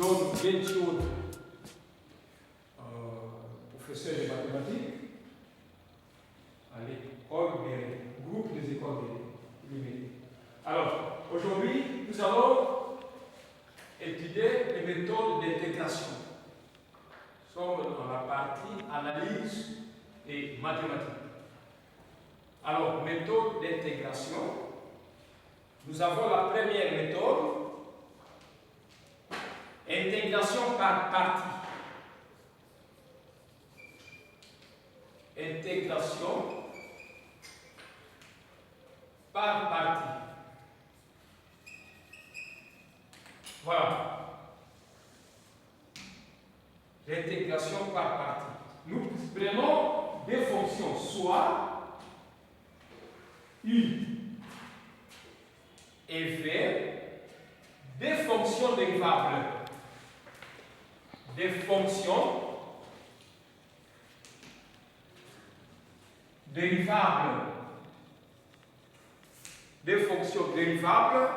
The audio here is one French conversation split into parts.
donne bien sûr professeur de mathématiques à l'école des groupes des écoles des. Alors, aujourd'hui, nous allons étudier les méthodes d'intégration. Nous sommes dans la partie analyse et mathématiques. Alors, méthode d'intégration. Nous avons la première méthode, intégration par partie. Intégration par partie. Voilà. L'intégration par partie. Nous prenons des fonctions, soit U et V, des fonctions dérivables. Des fonctions dérivables. Des fonctions dérivables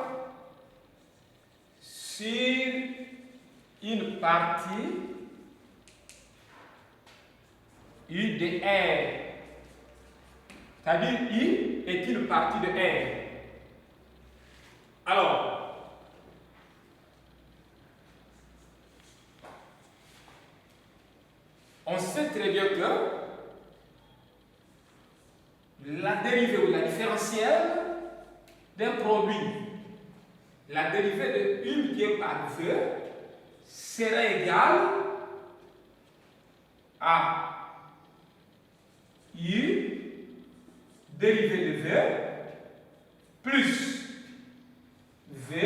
sur une partie U de R. C'est-à-dire U est une partie de R. Alors, on sait très bien que la dérivée ou la différentielle d'un produit, la dérivée de U multiplié par V sera égale à U dérivée de V plus V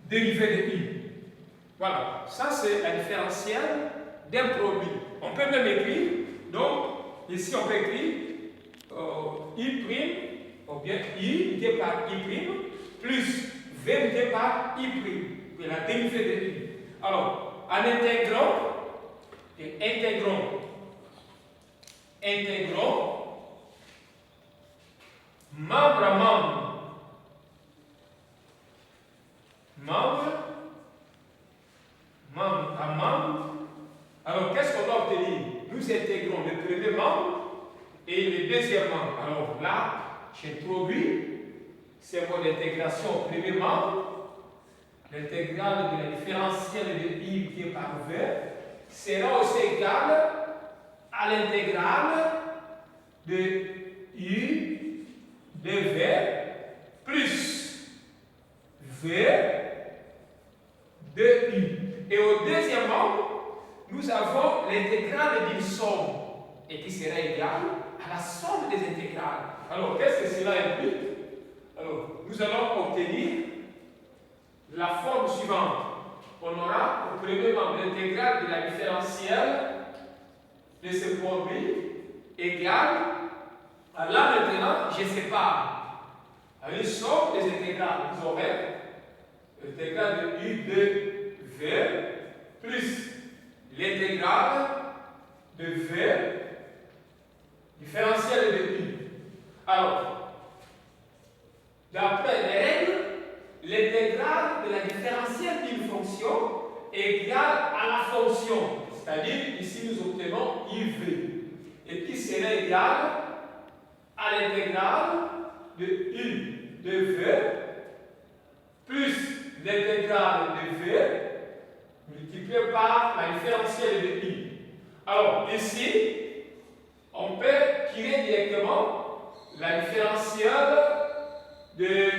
dérivée de U. Voilà, ça c'est la différentielle d'un produit. On peut même écrire, donc ici on peut écrire I' ou bien I multiplié par I' plus V multiplié par I', la dérivée de U. Alors, en intégrant et intégrons membre à membre, membre à membre. Alors, qu'est-ce qu'on va obtenir? Nous intégrons le premier membre et le deuxième membre. Alors là, j'introduis c'est mon intégration au premier membre. L'intégrale de la différentielle de I multiplié par V sera aussi égale à l'intégrale de U de V plus V de U. Et au deuxième membre, nous avons l'intégrale d'une somme et qui sera égale à la somme des intégrales. Alors, qu'est-ce que cela implique? Alors, nous allons obtenir la forme suivante. On aura au premier membre l'intégrale de la différentielle de ce produit égale à là maintenant, je sépare à une somme des intégrales. Vous aurez l'intégrale de U de V plus l'intégrale de V différentielle de U. Alors, d'après les règles, l'intégrale de la différentielle d'une fonction est égale à la fonction. C'est-à-dire, ici nous obtenons UV. Et qui sera égale à l'intégrale de U de V plus l'intégrale de V multiplié par la différentielle de U. Alors, ici, on peut tirer directement la différentielle de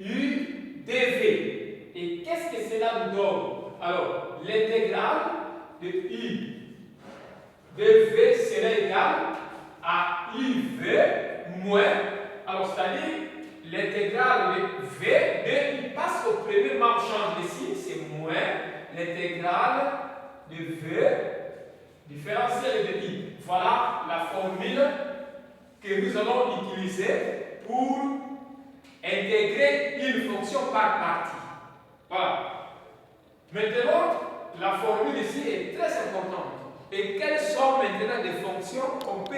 U dV. Et qu'est-ce que cela nous donne? Alors, l'intégrale de U dV sera égale à UV moins, alors c'est-à-dire l'intégrale de V de U passe au premier membre, change de signe, c'est moins l'intégrale de V différentielle de I. Voilà la formule que nous allons utiliser pour intégrer une fonction par partie. Voilà. Maintenant, la formule ici est très importante. Et quelles sont maintenant les fonctions qu'on peut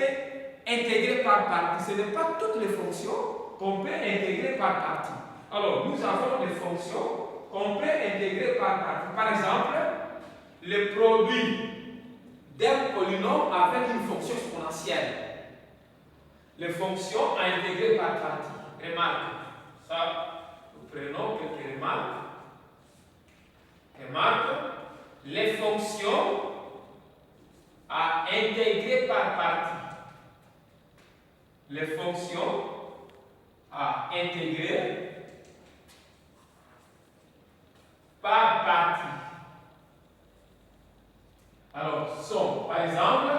intégrer par partie? Ce n'est pas toutes les fonctions qu'on peut intégrer par partie. Alors, nous avons des fonctions qu'on peut intégrer par partie. Par exemple, le produit d'un polynôme avec une fonction exponentielle. Les fonctions à intégrer par partie. Remarque. Ça, nous prenons quelques remarques. Remarque. Les fonctions à intégrer par partie. Les fonctions à intégrer par partie. Alors, sont, par exemple,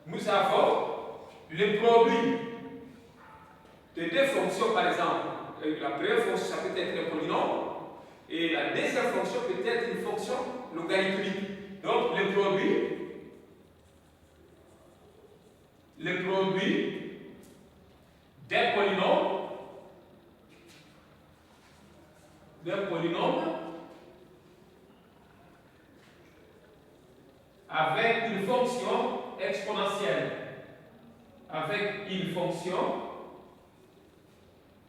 nous avons le produit de deux fonctions, par exemple. La première fonction, ça peut être un polynôme, et la deuxième fonction peut être une fonction logarithmique. Donc, le produit d'un polynôme avec une fonction exponentielle. Avec une fonction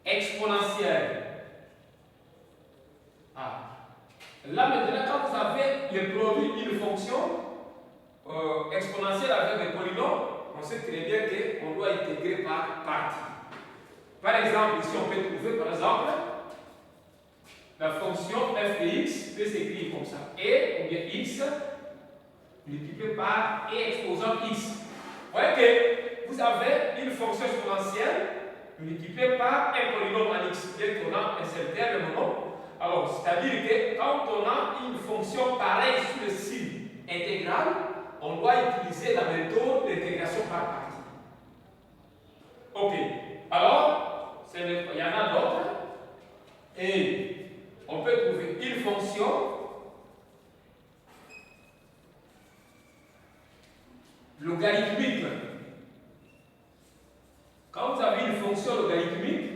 exponentielle. Là maintenant, quand vous avez le produit d'une fonction exponentielle avec un polynôme, on sait très bien qu'on doit intégrer par partie. Par exemple, ici on peut trouver par exemple la fonction f de x peut s'écrire comme ça. Et ou bien x multiplié par e exposant x. Vous voyez que vous avez une fonction exponentielle multipliée par un polynôme en x, bien qu'on a un certain nom. Alors, c'est-à-dire que quand on a une fonction pareille sur le signe intégral, on doit utiliser la méthode d'intégration par partie. Ok. Alors, il y en a d'autres. Et on peut trouver une fonction logarithmique. Quand vous avez une fonction logarithmique,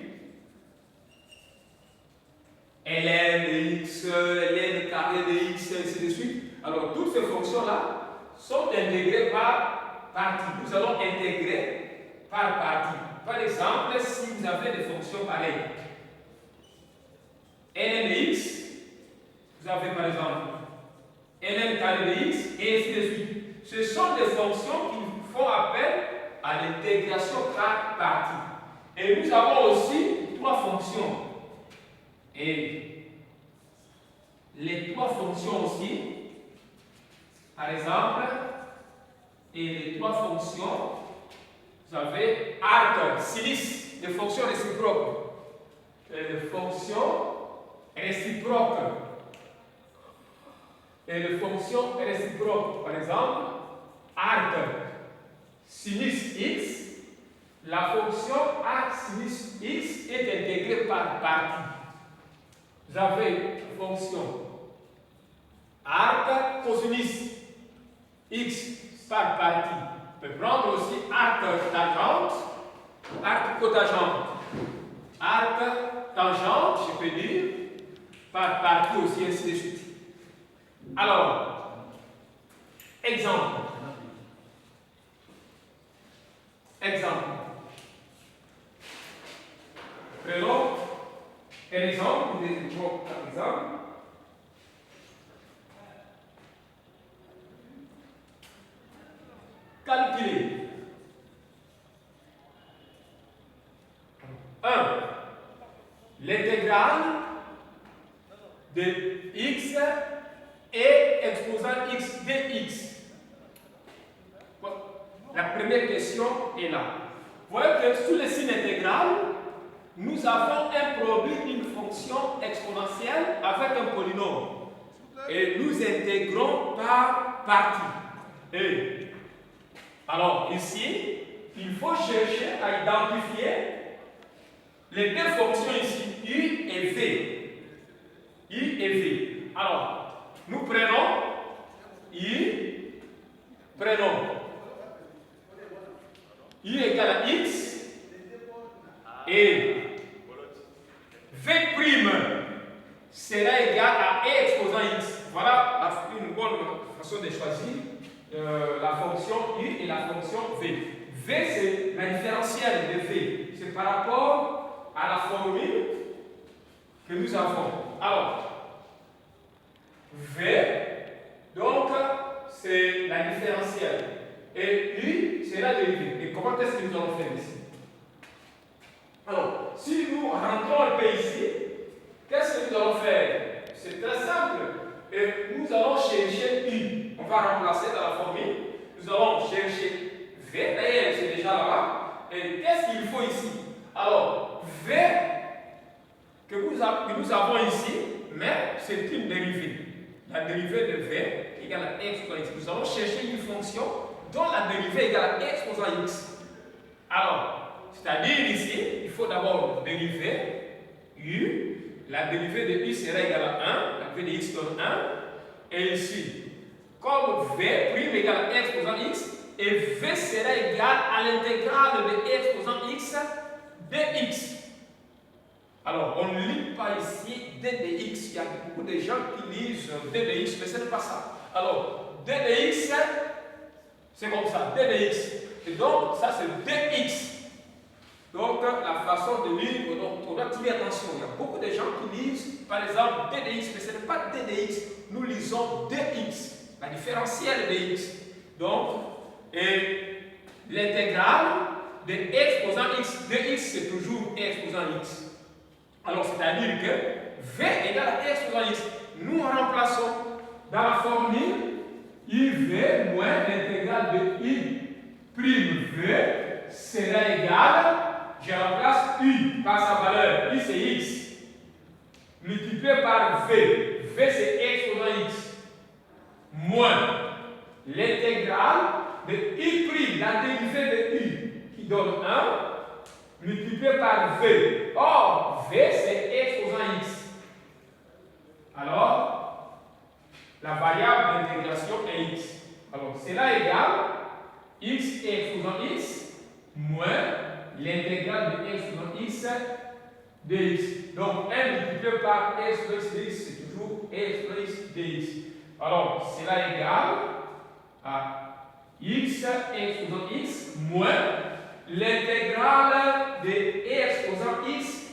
ln de x, ln carré de x, ainsi de suite. Alors, toutes ces fonctions-là sont intégrées par partie. Nous allons intégrer par partie. Par exemple, si vous avez des fonctions pareilles, ln de x, vous avez par exemple ln carré de x, et ainsi de suite. Ce sont des fonctions qui font appel à l'intégration par partie. Et nous avons aussi trois fonctions. Et les trois fonctions aussi, par exemple, et les trois fonctions, vous avez arc, sinus, des fonctions réciproques. Et les fonctions réciproques. Et les fonctions réciproques, par exemple, arc sinus x, la fonction arc sinus x est intégrée par partie. Vous avez la fonction arc cosinus x par partie. On peut prendre aussi arc tangente, arc cotangente. Arc tangente, je peux dire, par partie aussi, ainsi de suite. Alors, exemple. Prenons un exemple, par exemple. Calculer. 1. L'intégrale de x et exposant x dx. La première question est là. Vous voyez que sous le signe intégral, nous avons un produit d'une fonction exponentielle avec un polynôme. Et nous intégrons par partie. Et alors ici, il faut chercher à identifier les deux fonctions ici, u et v. U et v. Alors, nous prenons u, u égale à x et v' sera égal à e exposant x. Voilà une bonne façon de choisir la fonction u et la fonction v. V, c'est la différentielle de v. C'est par rapport à la formule que nous avons. Alors, V, donc c'est la différentielle. Et U, c'est la dérivée. Et comment est-ce que nous allons faire ici? Alors, si nous rentrons un peu ici, qu'est-ce que nous allons faire? C'est très simple. Et nous allons chercher U. On va remplacer dans la formule. Nous allons chercher V. D'ailleurs, c'est déjà là-bas. Et qu'est-ce qu'il faut ici? Alors, V que nous avons ici, mais c'est une dérivée. La dérivée de V égale à x exposant x. Nous allons chercher une fonction dont la dérivée égale à x exposant x. Alors, c'est-à-dire ici, il faut d'abord dériver U. La dérivée de U sera égale à 1. La dérivée de x donne 1. Et ici, comme V prime égale à x exposant x, et V sera égal à l'intégrale de x exposant x dx. Alors, on ne lit pas ici d dx. Il y a beaucoup de gens qui lisent d dx, mais ce n'est pas ça. Alors, d dx, c'est comme ça, d dx. Et donc, ça c'est dx. Donc, la façon de lire, on doit tirer attention. Il y a beaucoup de gens qui lisent, par exemple, d dx, mais ce n'est pas d dx. Nous lisons dx, la différentielle de x. Donc, et l'intégrale de x exposant x, dx c'est toujours x exposant x. Alors, c'est-à-dire que V égale à x exposant x. Nous remplaçons dans la formule IV moins l'intégrale de I prime V sera égal, je remplace U par sa valeur, I c'est x, multiplié par V, V c'est x exposant x, moins l'intégrale de I prime, la dérivée de U qui donne 1, multiplié par V. Or, V, c'est x exposant x. Alors, la variable d'intégration est x. Alors, cela égale x exposant x moins l'intégrale de x exposant x dx. Donc, 1 multiplié par x exposant x dx, c'est toujours x exposant x dx. Alors, cela égale à x exposant x moins l'intégrale de e exposant x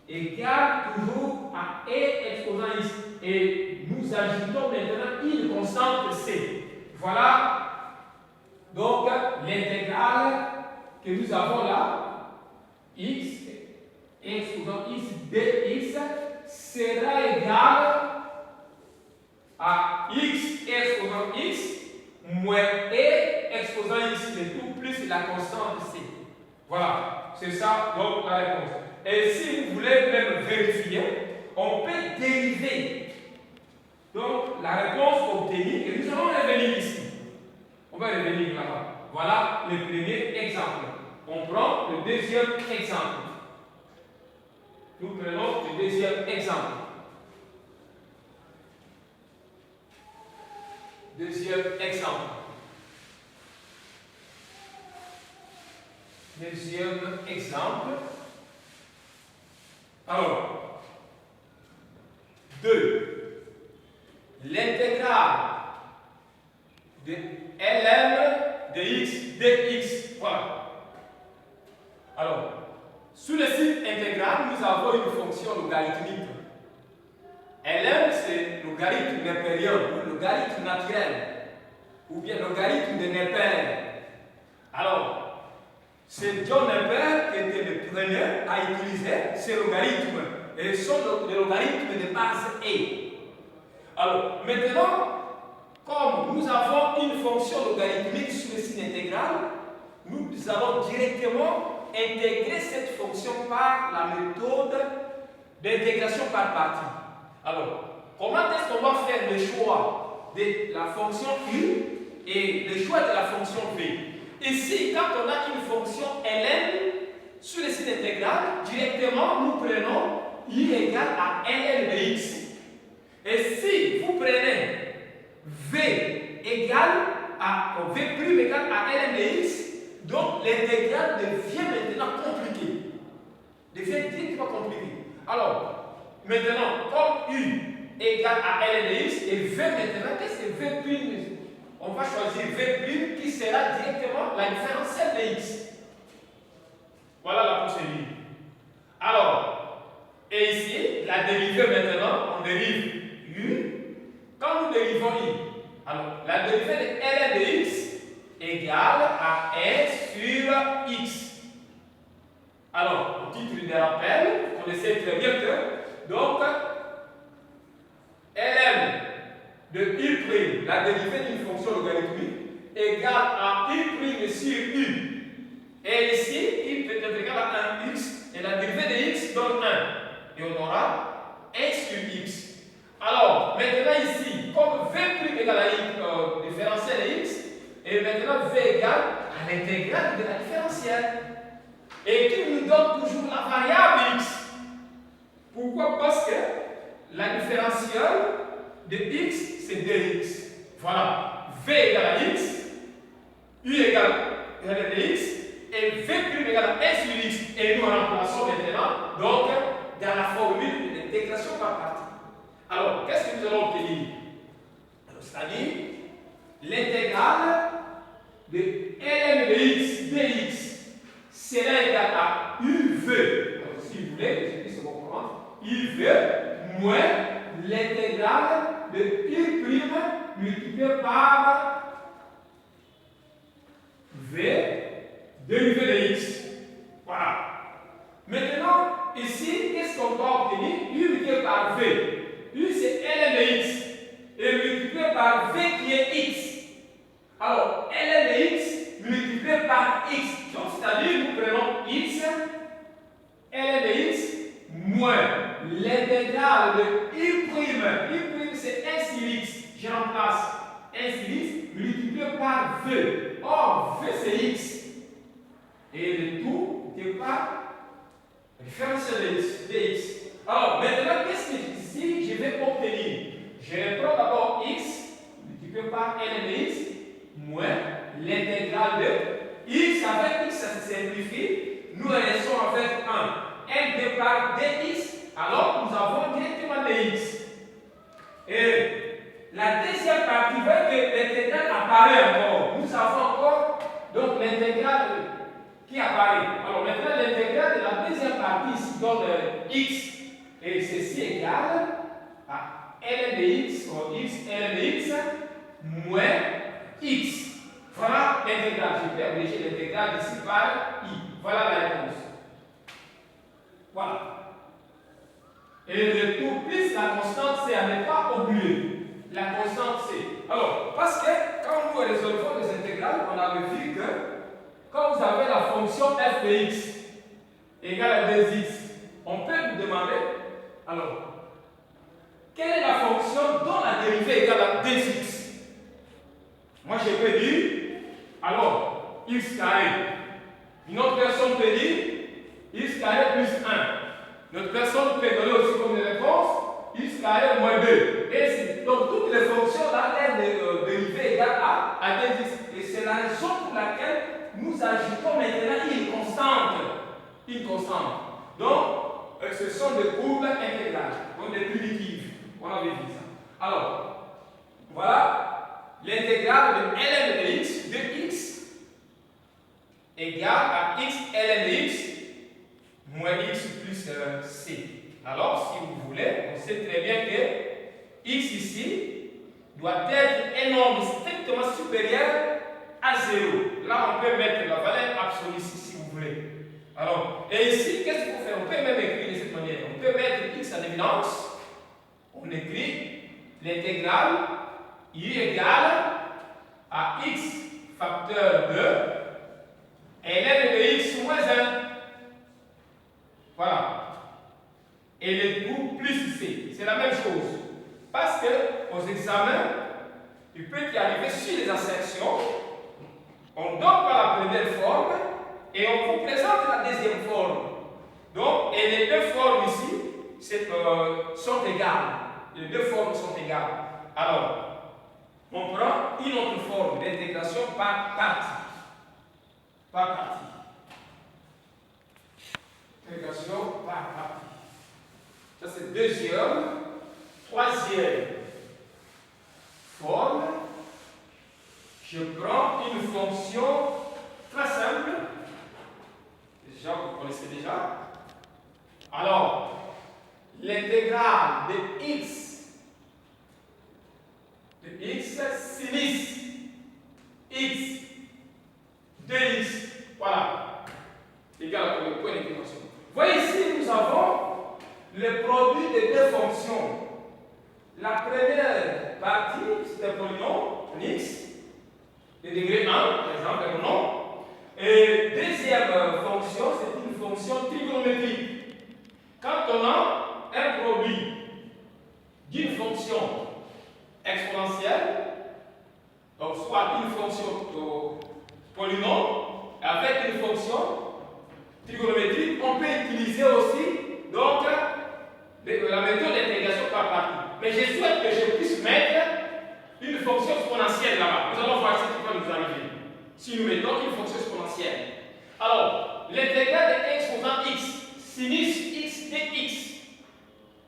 égale toujours à e exposant x. Et nous ajoutons maintenant une constante c. Voilà donc l'intégrale que nous avons là, x exposant x dx sera égale à x exposant x moins e exposant x, le tout plus la constante c. Voilà, c'est ça donc la réponse. Et si vous voulez même vérifier, on peut dériver donc la réponse obtenue et nous allons revenir ici. On va revenir là-bas. Voilà le premier exemple. On prend le deuxième exemple. Nous prenons le deuxième exemple. Deuxième exemple. Deuxième exemple. Alors, 2. L'intégrale de ln de x dx. Voilà. Alors, sous le signe intégral, nous avons une fonction logarithmique. ln, c'est logarithme impérial ou logarithme naturel, ou bien logarithme de Neper. Alors, c'est John Neper qui était le premier à utiliser ces logarithmes. Et ce sont des logarithmes de base E. Alors, maintenant, comme nous avons une fonction logarithmique sous le signe intégral, nous allons directement intégrer cette fonction par la méthode d'intégration par partie. Alors, comment est-ce qu'on va faire le choix de la fonction U et le choix de la fonction V? Ici, quand on a une fonction ln sur le signe intégral, directement nous prenons I égale à ln de x. Et si vous prenez V égale à V prime égale à ln de x, donc l'intégrale devient maintenant compliquée. Devient directement compliquée. Alors, maintenant, comme U égale à ln de x et V maintenant, qu'est-ce que V prime? On va choisir V prime qui sera directement la différentielle de x. Voilà la procédure. Alors, et ici, la dérivée maintenant, on dérive U. Quand modifions i. Alors, la dérivée de ln de x égale à 1 sur x. Alors, au titre de rappel, vous connaissez très bien que, donc, ln de i', la dérivée d'une fonction logarithmique, égale à i' sur u. Et ici, i peut être égal à 1x, et la dérivée de x donne 1. Et on aura 1 sur x. Alors, maintenant ici, comme v' égale à x, différentiel de x, et maintenant v égale à l'intégrale de la différentielle. Et qui nous donne toujours la variable x. Pourquoi? Parce que la différentielle de x, c'est 2x. Voilà. V égale à x, u égale à x, et v' égale à 1 sur x. Et nous remplaçons maintenant, donc, dans la formule de l'intégration par partie. Alors, qu'est-ce que nous allons obtenir? C'est-à-dire, l'intégrale de ln de x dx sera égale à uv. Alors, si vous voulez, je puisse comprendre, uv moins l'intégrale de i' multiplié par v dérivé de x. Voilà. Maintenant, ici, qu'est-ce qu'on doit obtenir? U multiplié par v. U, c'est ln de x. Et multiplié par v qui est x. Alors, ln de x multiplié par x. Donc, c'est-à-dire, nous prenons x, ln de x, moins l'intégrale de i'. I', c'est 1 sur x. Je remplace 1 sur x multiplié par v. Or, v, c'est x. Et le tout est par différentiel de x. Alors, maintenant, qu'est-ce que ici je vais obtenir? Je reprends d'abord x multiplié par ln de x moins l'intégrale de x avec x, ça se simplifie. Nous restons avec 1. L par dx, alors nous avons directement dx. Et la deuxième partie veut que l'intégrale apparaît encore. Nous avons encore donc l'intégrale qui apparaît. Alors maintenant, l'intégrale de la deuxième partie ici donne x. Et ceci égale à ln de x, ou x, ln de x, moins x. Voilà l'intégrale. Je vais abréger l'intégrale ici par i. Voilà la réponse. Voilà. Et le tout plus la constante c, à ne pas oublier. La constante c. Alors, parce que quand nous résolvons les intégrales, on avait vu que quand vous avez la fonction f de x égale à 2x, on peut vous demander, alors, quelle est la fonction dont la dérivée égale à 2x? Moi, je peux dire, alors, x carré. Une autre personne peut dire x carré plus 1. Notre personne peut donner aussi comme réponse x carré moins 2. Et donc, toutes les fonctions là, elles dérivées égale à 2x. Et c'est la raison pour laquelle nous ajoutons maintenant une constante. Une constante. Donc, ce sont des courbes intégrales, donc des primitives. On avait vu ça. Alors, voilà l'intégrale de ln de x de x égale à x ln de x moins x plus c. Alors, si vous voulez, on sait très bien que x ici doit être un nombre strictement supérieur à 0. Là, on peut mettre la valeur absolue ici, si vous voulez. Alors, et ici, qu'est-ce qu'il faut faire? On peut même écrire de cette manière. On peut mettre x en évidence. On écrit l'intégrale i égale à x facteur de ln de x moins 1. Voilà. Et le tout plus c. C'est la même chose. Parce que aux examens, il peut y arriver sur les assertions, on donne pas la première forme et on vous présente la deuxième forme. Donc, et les deux formes ici sont égales. Les deux formes sont égales. Alors, on prend une autre forme d'intégration par partie. Par partie. Intégration par partie. Ça, c'est deuxième. Troisième forme. Je prends une fonction très simple. Déjà, vous connaissez déjà. Alors, l'intégrale de x de x sinus x dx. Voilà. Égal au point d'intégration. Vous voyez ici, nous avons le produit de deux fonctions. La première partie, c'est un polynôme, x, de degré 1, par exemple, prenons. Et deuxième fonction, c'est une fonction trigonométrique. Quand on a un produit d'une fonction exponentielle, donc soit une fonction polynôme, avec une fonction trigonométrique, on peut utiliser aussi donc, la méthode d'intégration par partie. Mais je souhaite que je puisse mettre une fonction exponentielle là-bas. Nous allons voir ce qui va nous arriver. Si nous mettons une fonction exponentielle. Alors, l'intégrale de exposant x, sinus x dx.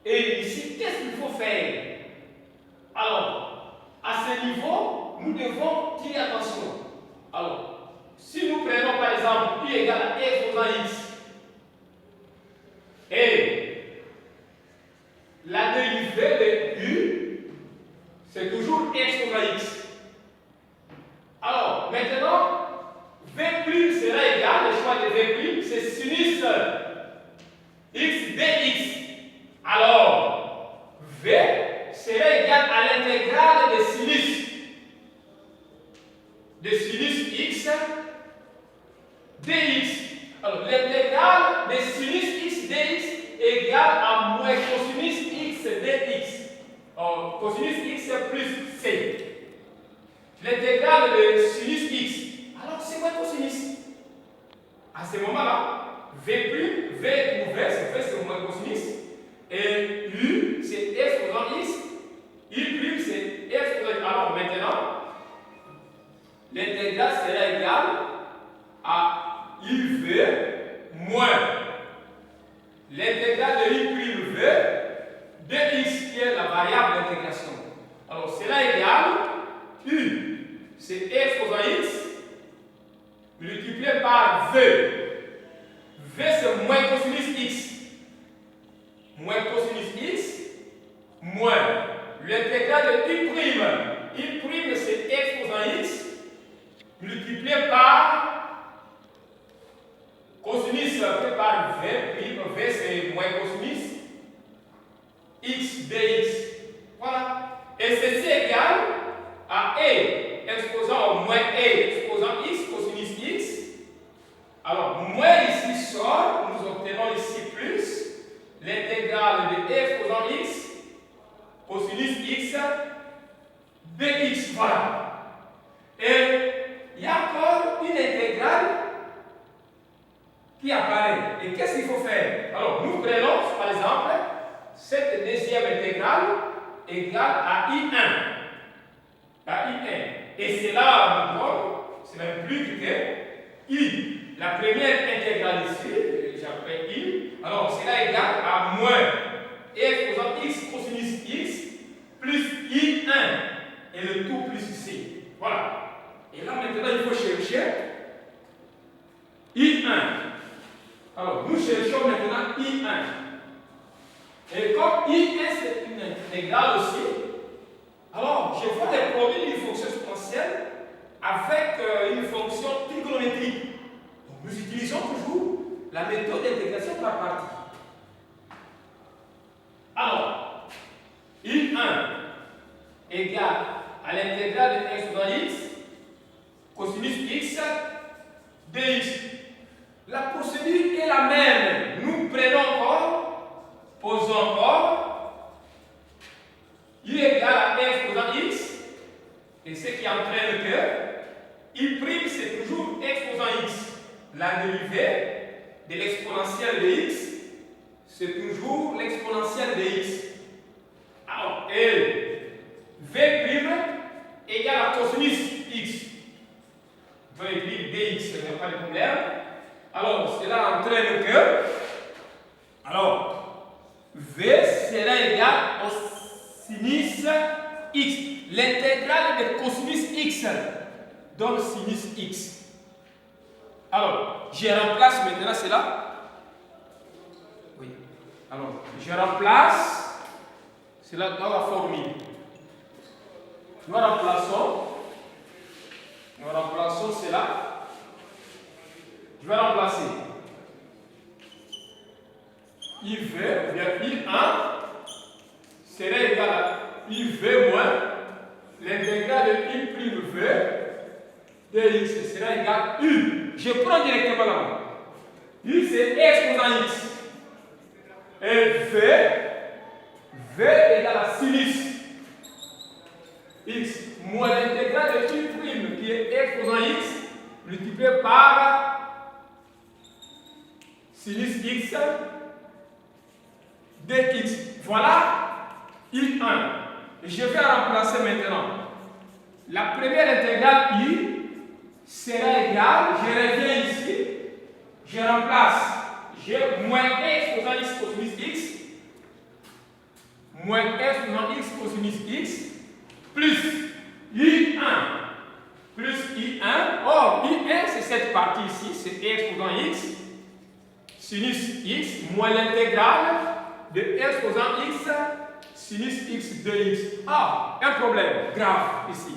Et ici, qu'est-ce qu'il faut faire? Alors, à ce niveau, nous devons tirer attention. Alors, si nous prenons par exemple u égale à exposant x, et la dérivée de u, c'est toujours exposant x. Alors, maintenant, V' sera égal, le choix de V', c'est sinus x dx. Alors, V sera égal à l'intégrale de sinus x dx. Alors, l'intégrale de sinus x dx est égale à moins cosinus x dx. Alors, cosinus x plus c. L'intégrale de sinus x. Alors, c'est quoi cosinus? À ce moment-là, V', V ou V, c'est moins cosinus. Et U, c'est exposant x. U', c'est exposant. Alors, maintenant, l'intégrale sera égale à UV moins l'intégrale de UV de x, qui est la variable d'intégration. Alors, cela égale U. C'est exposant x multiplié par V. V c'est moins cosinus x. Moins cosinus x moins l'intégrale de u'. U' c'est exposant x multiplié par cosinus fait par V'. V c'est moins cosinus x dx. Voilà. Et ceci est égal à E exposant au moins E exposant x, cosinus x. Alors, moins ici sort, nous obtenons ici plus l'intégrale de E exposant x, cosinus x, dx. Voilà. Et il y a encore une intégrale qui apparaît. Et qu'est-ce qu'il faut faire? Alors, nous prenons, par exemple, cette deuxième intégrale égale à I1. À I1. Et c'est là, c'est même plus que I. La première intégrale ici, j'appelle I. Alors, c'est là égal à moins E exposant x cosinus x plus I1. Et le tout plus C. Voilà. Et là, maintenant, il faut chercher I1. Alors, nous cherchons maintenant I1. Et comme I1, c'est une intégrale aussi, alors, je vois les produits d'une fonction exponentielle avec une fonction trigonométrique. Donc, nous utilisons toujours la méthode d'intégration par partie. Alors, I1 égale à l'intégrale de x dans x, cosinus x, dx. La procédure est la même. Nous prenons encore, posons encore. U égale à exposant x, et ce qui entraîne que I' c'est toujours exposant x. La dérivée de l'exponentielle de x, c'est toujours l'exponentielle de x. Alors, et V' égale à cosinus x. Je vais écrire dx, il n'y a pas de problème. Alors, cela entraîne que, alors, V sera égal au sinus x. L'intégrale de cosinus x donne sinus x. Alors, je remplace maintenant cela. Oui. Alors, je remplace cela dans la formule. Nous remplaçons cela. Je vais remplacer IV, ou bien I1 serait égal à IV moins l'intégral de I prime V de X sera égal à U. Je prends directement là. U c'est exposant X. Et V égale à sinus X moins l'intégrale de I prime qui est exposant X multiplié par sinus X dx. Voilà I1. Je vais remplacer maintenant. La première intégrale I sera égale, je reviens ici, je remplace, j'ai moins exposant X cosinus X, moins exposant X cosinus X, plus I1, plus I1. Or, I1 c'est cette partie ici, c'est exposant X, sinus X, moins l'intégrale de exposant X, sinus X de X. Ah, un problème grave ici.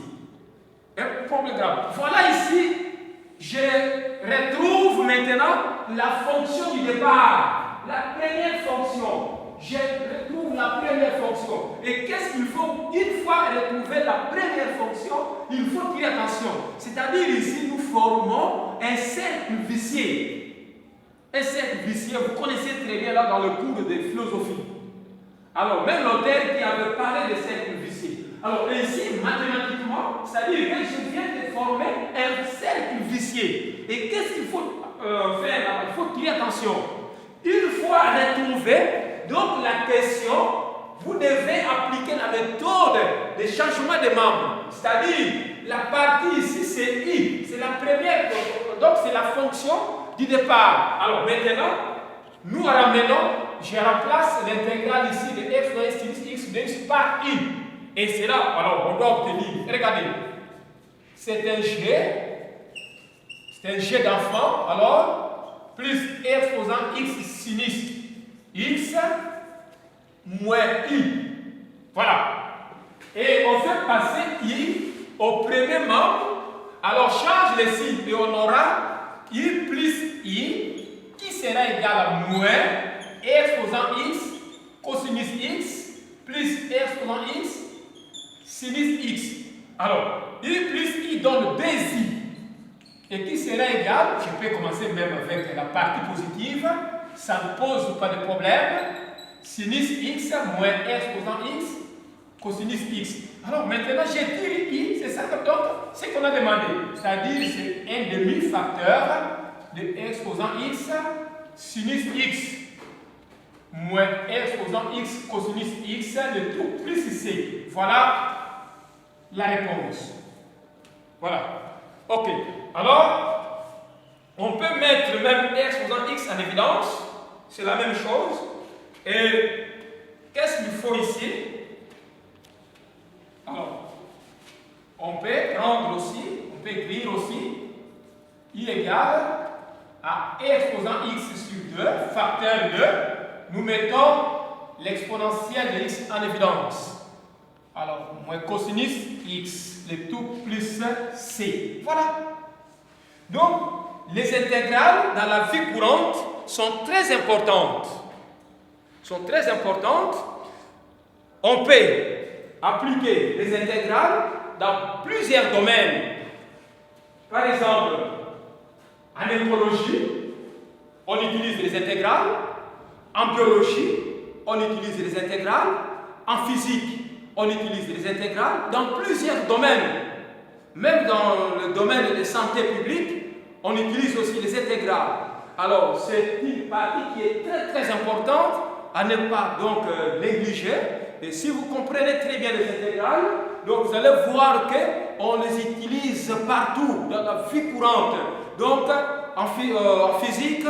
Un problème grave. Voilà ici, je retrouve maintenant la fonction du départ. La première fonction. Je retrouve la première fonction. Et qu'est-ce qu'il faut? Une fois retrouvé la première fonction, il faut tirer attention. C'est-à-dire ici, nous formons un cercle vicieux. Un cercle vicieux, vous connaissez très bien là dans le cours de philosophie. Alors, même l'auteur qui avait parlé de cercle vicieux. Alors, ici, mathématiquement, c'est-à-dire que je viens de former un cercle vicieux. Et qu'est-ce qu'il faut faire là? Il faut tirer attention. Une fois retrouvé, donc la question, vous devez appliquer la méthode de changement de membres. C'est-à-dire, la partie ici, c'est I. C'est la première, donc c'est la fonction du départ. Alors maintenant, nous ramenons, je remplace l'intégrale ici de f de x de x par I. Et c'est là, alors on doit obtenir, regardez, c'est un G d'enfant, alors, plus exposant x sinus x moins I. Voilà. Et on fait passer I au premier membre, alors change les signes et on aura I plus I qui sera égal à moins exposant x cosinus x plus exposant x sinus x. Alors, I plus I donne 2i et qui sera égal, je peux commencer même avec la partie positive, ça ne pose pas de problème, sinus x moins exposant x cosinus x. Alors maintenant, j'ai tiré I, c'est ça donc ce qu'on a demandé, c'est-à-dire c'est un demi-facteur de exposant x sinus x moins exposant x cosinus x, le tout plus c. Voilà la réponse. Voilà. Ok. Alors, on peut mettre même exposant x en évidence. C'est la même chose. Et qu'est-ce qu'il faut ici? Alors, on peut prendre aussi, on peut écrire aussi I égale à exposant x sur 2, facteur 2. Nous mettons l'exponentielle de x en évidence. Alors, moins cosinus x, le tout plus c. Voilà. Donc, les intégrales dans la vie courante sont très importantes. On peut appliquer les intégrales dans plusieurs domaines. Par exemple, en écologie, on utilise les intégrales. En biologie, on utilise les intégrales. En physique, on utilise les intégrales. Dans plusieurs domaines, même dans le domaine de santé publique, on utilise aussi les intégrales. Alors, c'est une partie qui est très très importante à ne pas donc négliger. Et si vous comprenez très bien les intégrales, donc vous allez voir qu'on les utilise partout dans la vie courante. Donc, en physique,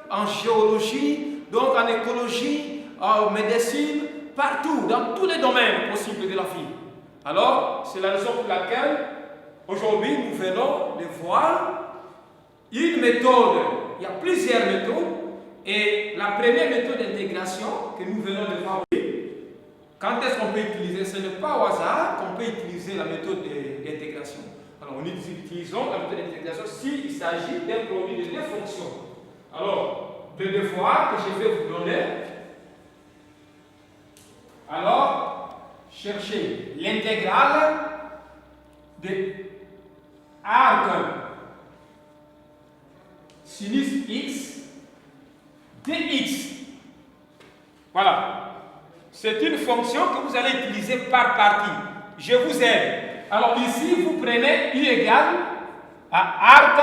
en géologie, donc en écologie, en médecine, partout, dans tous les domaines possibles de la vie. Alors, c'est la raison pour laquelle aujourd'hui nous venons de voir une méthode. Il y a plusieurs méthodes. Et la première méthode d'intégration que nous venons de voir, Quand est-ce qu'on peut utiliser? Ce n'est pas au hasard qu'on peut utiliser la méthode d'intégration. Alors, nous utilisons la méthode d'intégration s'il s'agit d'un produit de deux fonctions. Alors, le devoir que je vais vous donner, alors, cherchez l'intégrale de arc sinus x dx. Voilà. C'est une fonction que vous allez utiliser par partie. Je vous aide. Alors ici, vous prenez u égale à arc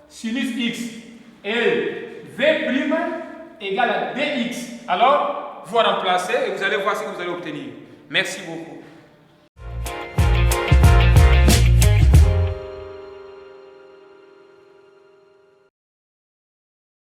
sinus x et v' égale à dx. Alors, vous remplacez et vous allez voir ce que vous allez obtenir. Merci beaucoup.